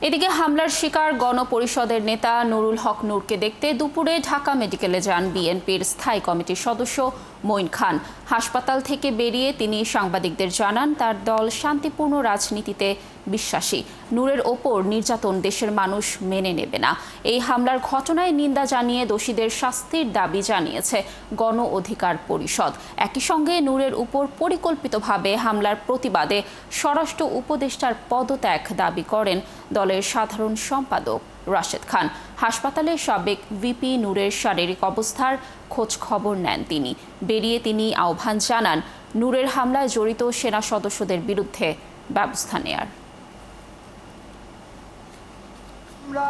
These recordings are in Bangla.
এদিকে হামলার শিকার গণপরিষদের নেতা নুরুল হক নূরকে দেখতে দুপুরে ঢাকা মেডিকেলে যান বিএনপির স্থায়ী কমিটির সদস্য মঈন খান। হাসপাতাল থেকে বেরিয়ে তিনি সাংবাদিকদের জানান, তার দল শান্তিপূর্ণ রাজনীতিতে বিশ্বাসী। নূরের ওপর নির্যাতন দেশের মানুষ মেনে নেবে না। এই হামলার ঘটনায় নিন্দা জানিয়ে দোষীদের শাস্তির দাবি জানিয়েছে গণ অধিকার পরিষদ। একই সঙ্গে নূরের উপর পরিকল্পিতভাবে হামলার প্রতিবাদে স্বরাষ্ট্র উপদেষ্টার পদত্যাগ দাবি করেন দলের সাধারণ সম্পাদক রাশেদ খান। হাসপাতালে সাবেক ভিপি নূরের শারীরিক অবস্থার খোঁজ খবর নেন তিনি। বেরিয়ে তিনি আহ্বান জানান নূরের হামলায় জড়িত সেনা সদস্যদের বিরুদ্ধে ব্যবস্থা নেয়ার। আমরা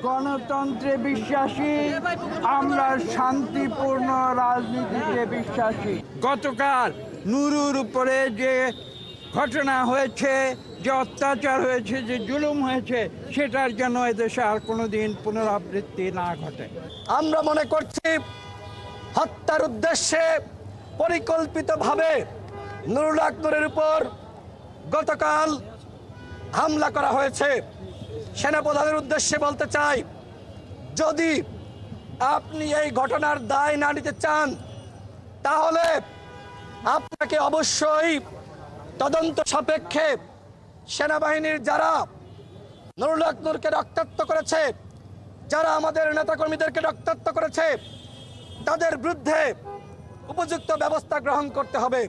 গণতন্ত্রে বিশ্বাসী, আমরা শান্তিপূর্ণ রাজনীতিতে বিশ্বাসী। গতকাল নুরুর উপরে যে ঘটনা হয়েছে, যে অত্যাচার হয়েছে, যে জুলুম হয়েছে, সেটার জন্য এদেশে আর কোনোদিন পুনরাবৃত্তি না ঘটে। আমরা মনে করছি হত্যার উদ্দেশ্যে পরিকল্পিতভাবে নুরুল হক নূরের উপর গতকাল হামলা করা হয়েছে। সেনাপ্রধানের উদ্দেশ্যে বলতে চাই, যদি আপনি এই ঘটনার দায় না নিতে চান, তাহলে আপনাকে অবশ্যই তদন্ত সাপেক্ষে সেনাবাহিনীর যারা নুরুল হক নূরকে রক্তাক্ত করেছে, যারা আমাদের নেতাকর্মীদেরকে রক্তাক্ত করেছে, তাদের বিরুদ্ধে উপযুক্ত ব্যবস্থা গ্রহণ করতে হবে।